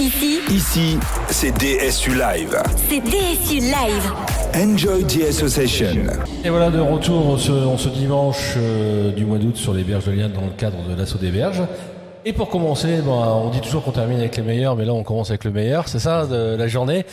Ici, c'est DSU Live. C'est DSU Live. Enjoy DSU Session. Et voilà, de retour en ce dimanche du mois d'août sur les berges de Liane dans le cadre de l'Assaut des Berges. Et pour commencer, on dit toujours qu'on termine avec les meilleurs, mais là on commence avec le meilleur, c'est ça, de la journée,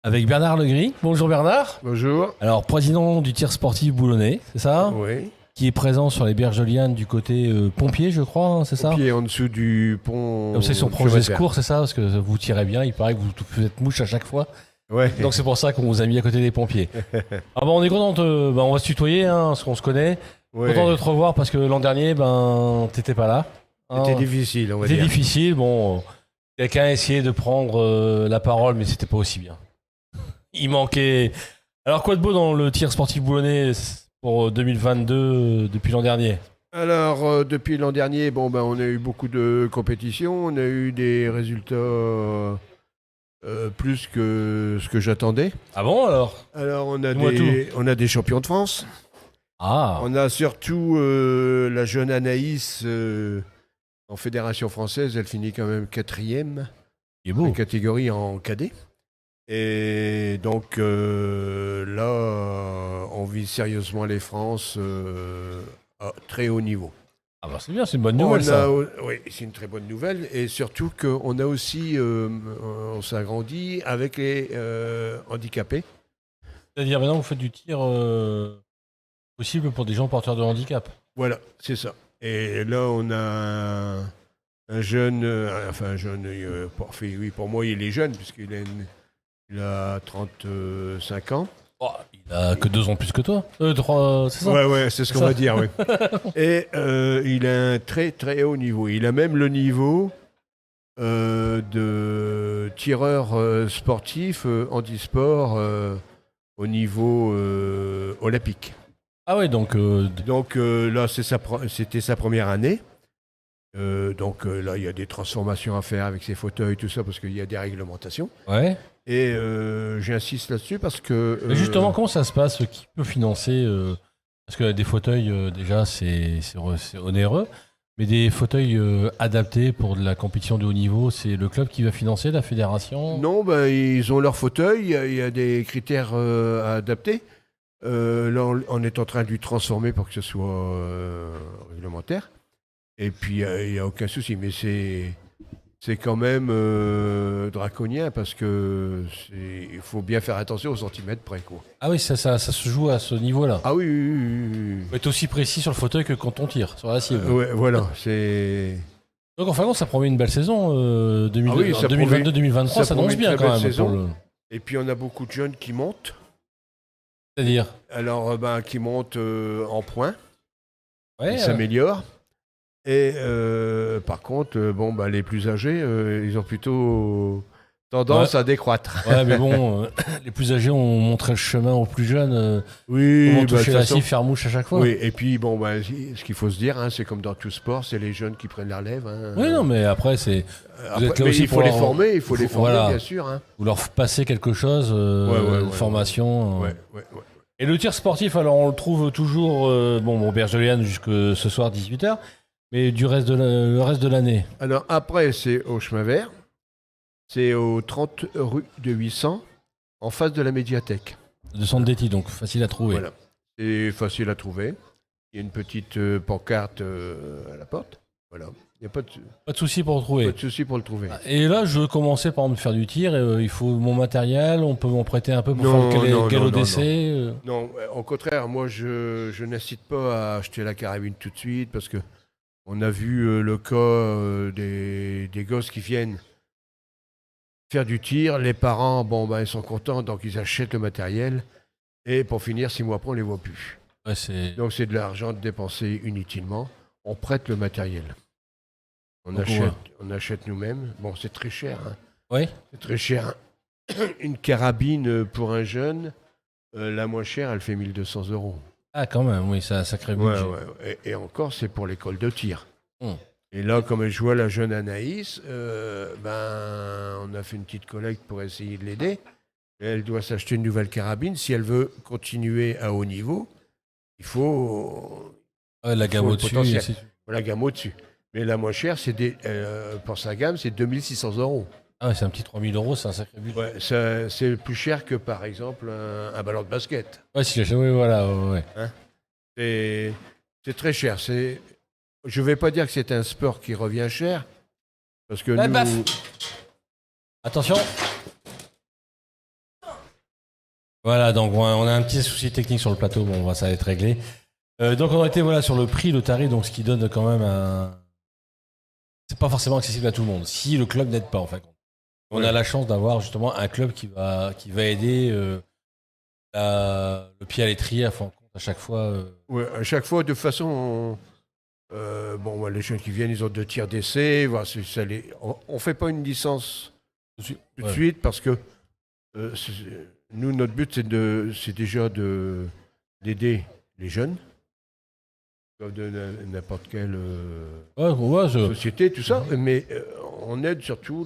avec Bernard Legris. Bonjour Bernard. Bonjour. Alors, président du tir sportif boulonnais, c'est ça ? Oui. Qui est présent sur les berges de Liane du côté pompier, je crois, hein, c'est ça ? Pompier en dessous du pont. Comme c'est son projet secours, c'est ça ? Parce que vous tirez bien, il paraît que vous êtes mouche à chaque fois. Ouais. Donc c'est pour ça qu'on vous a mis à côté des pompiers. On est content, on va se tutoyer, hein, parce qu'on se connaît. Ouais. Content de te revoir parce que l'an dernier, t'étais pas là. Hein. C'était difficile, on va dire. C'était difficile, quelqu'un a essayé de prendre la parole, mais c'était pas aussi bien. Il manquait... Alors quoi de beau dans le tir sportif boulonnais pour 2022 depuis l'an dernier ? Alors, depuis l'an dernier, on a eu beaucoup de compétitions, on a eu des résultats plus que ce que j'attendais. Ah bon alors ? Alors, on a des champions de France. Ah. On a surtout la jeune Anaïs en fédération française, elle finit quand même 4e. Il est beau. En catégorie en cadet. Et donc là, on vise sérieusement les France à très haut niveau. Ah c'est bien, c'est une bonne nouvelle ça. Oui, c'est une très bonne nouvelle. Et surtout qu'on a aussi, on s'agrandit avec les handicapés. C'est-à-dire maintenant vous faites du tir possible pour des gens porteurs de handicap. Voilà, c'est ça. Et là, on a un jeune, pour moi il est jeune puisqu'il il a 35 ans. Oh, il a que 2 ans plus que toi. 3, c'est ça ? Ouais, c'est ce qu'on va dire, oui. Et il a un très très haut niveau. Il a même le niveau de tireur sportif handisport au niveau olympique. Ah ouais, donc là, c'était sa première année. Là, il y a des transformations à faire avec ses fauteuils, tout ça, parce qu'il y a des réglementations. Ouais. Et j'insiste là-dessus parce que... Mais justement, comment ça se passe ? Qui peut financer parce que des fauteuils, déjà, c'est onéreux. Mais des fauteuils adaptés pour de la compétition de haut niveau, c'est le club qui va financer, la fédération ? Non, ils ont leur fauteuil, il y a des critères à adapter. Là, on est en train de lui transformer pour que ce soit réglementaire. Et puis, il n'y a aucun souci. Mais c'est quand même draconien parce que il faut bien faire attention aux centimètres près, quoi. Ah oui, ça se joue à ce niveau-là. Ah oui. Il faut être aussi précis sur le fauteuil que quand on tire, sur la cible. Ouais, voilà, c'est... Donc enfin, ça promet une belle saison. 2022-2023, ça annonce bien quand même. Et puis, on a beaucoup de jeunes qui montent. C'est-à-dire ? Alors, qui montent en points. Ouais, ils s'améliorent. Et par contre, les plus âgés, ils ont plutôt tendance à décroître. Ouais, mais les plus âgés ont montré le chemin aux plus jeunes. Oui, toucher la cible, faire mouche à chaque fois. Oui, et puis ce qu'il faut se dire, c'est comme dans tout sport, c'est les jeunes qui prennent la relève. Oui, non, mais après, c'est. Il faut les former, voilà, bien sûr. Hein. Ou leur passer quelque chose, formation. Ouais. Et le tir sportif, alors on le trouve toujours, Berge de Liane jusque ce soir 18h. Mais le reste de l'année. Alors après, c'est au chemin vert. C'est au 30 rue de 800, en face de la médiathèque. De centre d'études, donc facile à trouver. Voilà, c'est facile à trouver. Il y a une petite pancarte à la porte. Voilà, il n'y a pas de souci pour le trouver. Pas de souci pour le trouver. Et là, je veux commencer par me faire du tir. Il faut mon matériel, on peut m'en prêter un peu pour faire le galop d'essai. Non, au contraire, moi je n'incite pas à acheter la carabine tout de suite parce que on a vu le cas des gosses qui viennent faire du tir. Les parents, ils sont contents, donc ils achètent le matériel. Et pour finir, 6 mois après, on ne les voit plus. Ouais, donc c'est de l'argent dépensé inutilement. On prête le matériel. On achète nous-mêmes. Bon, c'est très cher. Hein. Oui. C'est très cher. Une carabine pour un jeune, la moins chère, elle fait 1 200 €. Ah, quand même, oui, c'est un sacré budget. Ouais. Et encore, c'est pour l'école de tir. Et là, comme je vois la jeune Anaïs, on a fait une petite collecte pour essayer de l'aider. Elle doit s'acheter une nouvelle carabine. Si elle veut continuer à haut niveau, il faut... la gamme au-dessus. La gamme au-dessus. Mais la moins chère, pour sa gamme, c'est 2 600 €. Ah ouais, c'est un petit 3 000 €, c'est un sacré budget. Ouais, c'est plus cher que par exemple un ballon de basket. Ouais, si j'ai oui, voilà, ouais. C'est très cher. Je vais pas dire que c'est un sport qui revient cher, parce que Ouais, nous, baf. Attention. Voilà, donc on a un petit souci technique sur le plateau, bon, ça va être réglé. Donc on a été voilà, sur le prix, le tarif, donc ce qui donne quand même un... C'est pas forcément accessible à tout le monde, si le club n'aide pas en fait. On a la chance d'avoir justement un club qui va aider le pied à l'étrier à fond compte à chaque fois. ouais, à chaque fois, de façon, bon, ouais, les jeunes qui viennent, ils ont 2 tirs d'essai. Voilà, on fait pas une licence tout de Ouais. suite parce que nous, notre but, c'est déjà d'aider les jeunes, comme de n'importe quelle Ouais, société, tout ça. Mais on aide surtout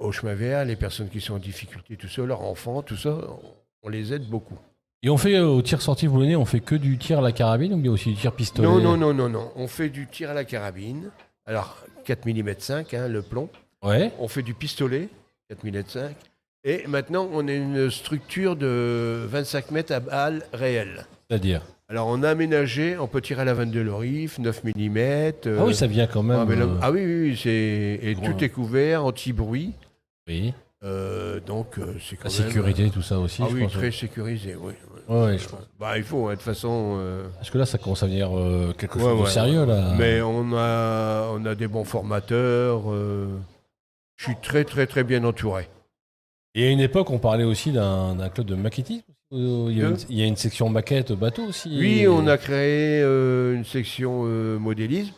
au chemin vert, les personnes qui sont en difficulté, tout ça, leurs enfants, tout ça. On les aide beaucoup. Et on fait au tir sportif boulonnais, on fait que du tir à la carabine ou bien aussi du tir pistolet? Non. On fait du tir à la carabine. Alors, 4 mm 5, le plomb. Ouais. On fait du pistolet, 4 mm 5. Et maintenant, on a une structure de 25 mètres à balles réelles. C'est-à-dire? Alors, on a aménagé, on peut tirer à la 22 Lorif, 9 mm. Ah oui, ça vient quand même. Oui, et gros, tout est couvert, anti-bruit. Oui. Donc, c'est quand La même... sécurité, tout ça aussi. Ah je oui, pense. très sécurisé, oui. Ouais, je pense. Bah, il faut, de toute façon... Parce que là, ça commence à venir quelque chose de sérieux, là. Mais on a des bons formateurs. Je suis très, très, très bien entouré. Et à une époque, on parlait aussi d'un club de maquettisme. Il y a une section maquette bateau aussi. Oui, on a créé une section modélisme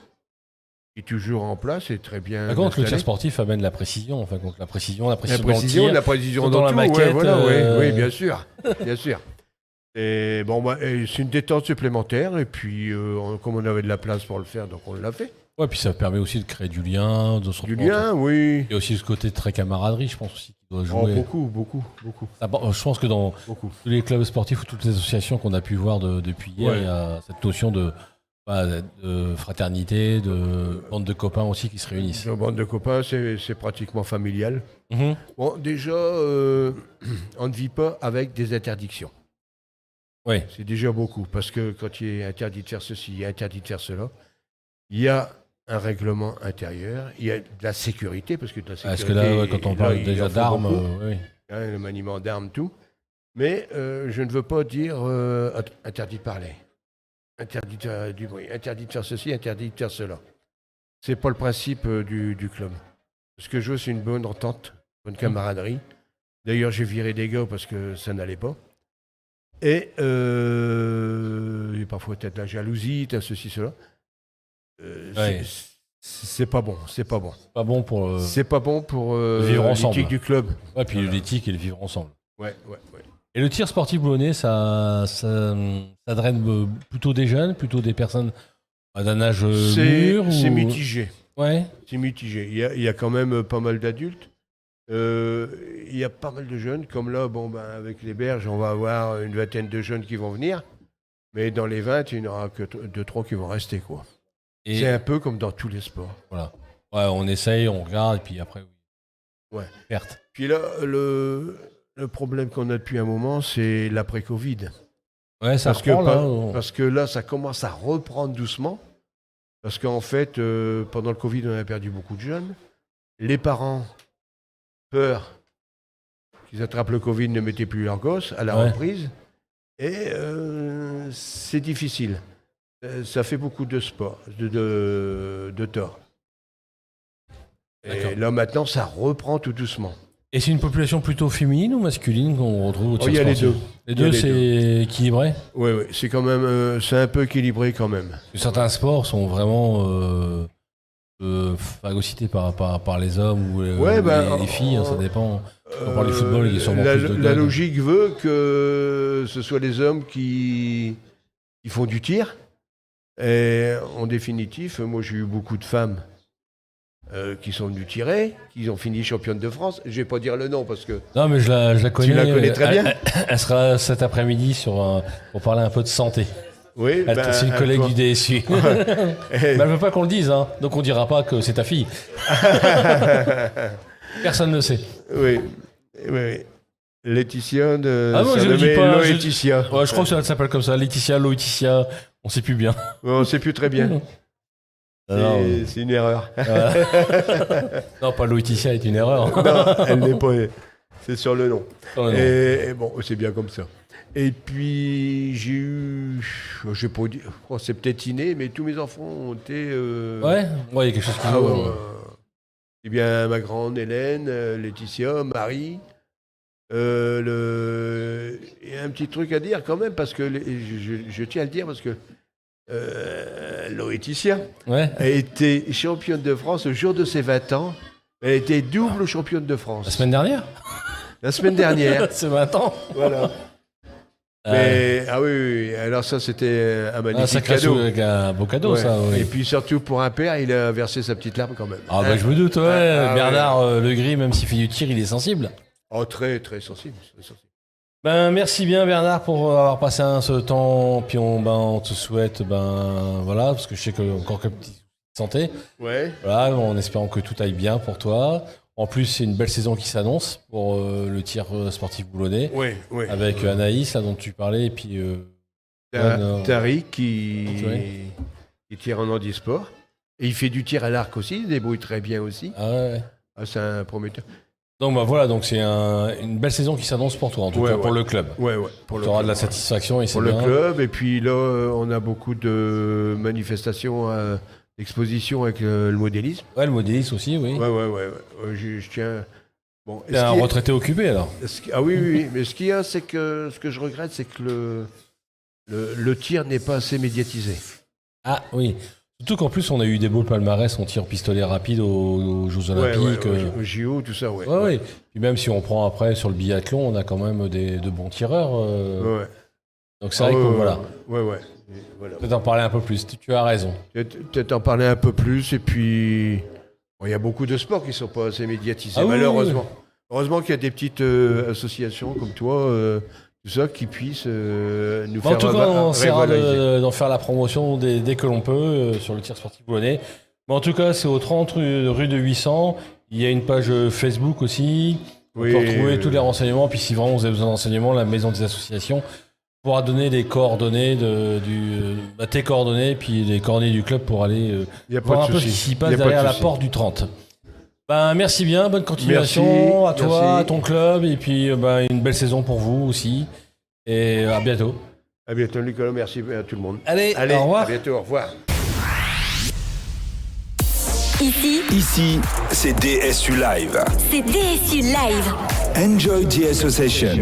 qui est toujours en place et très bien Par contre, le tir installée. sportif amène la précision. Enfin, donc la précision La dans le précision, tir, la précision dans la tout, maquette, voilà, oui, bien sûr, bien sûr. Et bon, et c'est une détente supplémentaire. Et puis, comme on avait de la place pour le faire, donc on l'a fait. Ouais, puis ça permet aussi de créer du lien, de se Du retrouver lien, oui. Il y a aussi ce côté très camaraderie, je pense aussi, qui doit Oh, jouer. beaucoup. Je pense que dans Beaucoup. tous les clubs sportifs ou toutes les associations qu'on a pu voir depuis hier, Ouais. il y a cette notion de fraternité, de bande de copains aussi qui se réunissent. Une bande de copains, c'est pratiquement familial. Mhm. Bon, déjà, on ne vit pas avec des interdictions. Oui. C'est déjà beaucoup, parce que quand il est interdit de faire ceci, il est interdit de faire cela, il y a un règlement intérieur, il y a de la sécurité, parce que de la sécurité... Parce que là, quand on parle il déjà en faut d'armes, beaucoup, oui. le maniement d'armes, tout. Mais je ne veux pas dire interdit de parler, interdit de faire du bruit, interdit de faire ceci, interdit de faire cela. C'est pas le principe du club. Ce que je veux, c'est une bonne entente, bonne camaraderie. D'ailleurs, j'ai viré des gars parce que ça n'allait pas. Et il y a parfois peut-être la jalousie, t'as ceci, cela. Ouais. C'est pas bon, c'est pas bon. Pas bon pour C'est pas bon pour vivre ensemble. l'éthique du club. ouais, puis l'éthique et le vivre ensemble. Ouais. Et le tir sportif boulonnais, ça draine plutôt des jeunes, plutôt des personnes d'un âge mûr C'est ou... mitigé. Ouais. C'est mitigé. Il y a quand même pas mal d'adultes. Il y a pas mal de jeunes. Comme là, avec les berges, on va avoir une vingtaine de jeunes qui vont venir. Mais dans les 20, il n'y en aura que 2-3 qui vont rester, quoi. Et C'est un peu comme dans tous les sports. voilà. Ouais, on essaye, on regarde, et puis après, oui. Ouais. Perte. Puis là, le problème qu'on a depuis un moment, c'est l'après-Covid. Ouais, ça Parce que, reprend, là. parce que là, ça commence à reprendre doucement. Parce qu'en fait, pendant le Covid, on a perdu beaucoup de jeunes. Les parents, peur qu'ils attrapent le Covid, ne mettaient plus leurs gosses à la reprise. Et c'est difficile. Ça fait beaucoup de sport, de tort. Et là, maintenant, ça reprend tout doucement. Et c'est une population plutôt féminine ou masculine qu'on retrouve au tir Il y a les sportif? deux. Les Il y a deux, les c'est équilibré? Oui, c'est quand même, c'est un peu équilibré quand même. Certains sports sont vraiment phagocytés par les hommes ou les filles, hein, ça dépend. On parle du football, il y a sûrement plus de La gars. logique veut que ce soit les hommes qui font du tir. Et en définitive, moi j'ai eu beaucoup de femmes qui sont venues tirer, qui ont fini championne de France. Je vais pas dire le nom parce que... Non, mais je la connais. Tu la connais très bien. Elle sera cet après-midi pour parler un peu de santé. Oui, C'est une collègue toi. du DSU. Mais elle veut pas qu'on le dise, hein. Donc on dira pas que c'est ta fille. Personne ne sait. Oui, oui. Laetitia de Ah non, je le dis Salomé pas. Laetitia. Ouais, je crois que ça s'appelle comme ça. Laetitia, Loïticia, on sait plus bien. On ne sait plus très bien. Non, C'est une erreur. non, pas Loïticia est une erreur. Non, elle n'est pas. C'est sur le nom. Oh, non. Et bon, c'est bien comme ça. Et puis, j'ai eu. Je vais pas dire. Oh, c'est peut-être inné, mais tous mes enfants ont été. Ouais, il y a quelque chose qui Ah, vaut. ouais. Eh bien, ma grande Hélène, Laetitia, Marie. Il y a un petit truc à dire quand même, parce que je tiens à le dire, parce que Laetitia Ouais. a été championne de France le jour de ses 20 ans. Elle a été double championne de France. La semaine dernière La semaine dernière. C'est 20 ans. Voilà. Mais, ah oui, oui, alors ça c'était un magnifique cadeau. Un beau cadeau, Ouais. ça. Oui. Et puis surtout pour un père, il a versé sa petite larme quand même. Ah, bah, je me doute, ouais. Ah, Bernard Legris, même s'il fait du tir, il est sensible. Oh, très, très sensible. Très sensible. Ben, merci bien, Bernard, pour avoir passé ce temps. Puis on te souhaite, voilà, parce que je sais que encore quelques petits santé. Ouais. Voilà, en espérant que tout aille bien pour toi. En plus, c'est une belle saison qui s'annonce pour le tir sportif boulonnais. Oui, oui. Avec Anaïs, là, dont tu parlais, et puis... Tariq qui tire en handisport. Et il fait du tir à l'arc aussi, il débrouille très bien aussi. Ah ouais. Ah, c'est un prometteur. Donc voilà, donc c'est une belle saison qui s'annonce pour toi, en tout cas pour le club. Ouais, ouais. Tu auras de la satisfaction et c'est pour bien. le club. Et puis là, on a beaucoup de manifestations, d'expositions avec le modélisme. Ouais, le modélisme aussi, oui. Ouais. Je tiens. Bon, T'es un retraité occupé alors. Ah oui. Mais ce qu'il y a, c'est que ce que je regrette, c'est que le tir n'est pas assez médiatisé. Ah oui. Surtout qu'en plus, on a eu des beaux palmarès en tir pistolet rapide aux Jeux Olympiques. Au JO, tout ça, ouais. Ouais. Puis même si on prend après sur le biathlon, on a quand même de bons tireurs. Ouais. Donc c'est vrai que voilà. Ouais. Voilà. Peut-être en parler un peu plus. Tu as raison. Peut-être en parler un peu plus. Et puis, il y a beaucoup de sports qui ne sont pas assez médiatisés, Ah oui, malheureusement. oui. Heureusement qu'il y a des petites associations comme toi, tout ça, qui puissent nous faire En tout cas, on essaiera revaloriser. d'en faire la promotion dès que l'on peut sur le tir sportif boulonnais. Mais en tout cas, c'est au 30 rue de 800. Il y a une page Facebook aussi. On peut retrouver tous les renseignements. Puis si vraiment vous avez besoin d'enseignements, la maison des associations pourra donner les coordonnées tes coordonnées, puis les coordonnées du club pour aller voir un peu ce qui s'y passe derrière la porte du 30. Merci bien, bonne continuation à toi, à ton club, et puis une belle saison pour vous aussi. Et à bientôt. À bientôt, Nicolas. Merci à tout le monde. Allez, au revoir. À bientôt, au revoir. Ici, c'est DSU Live. C'est DSU Live. Enjoy the association.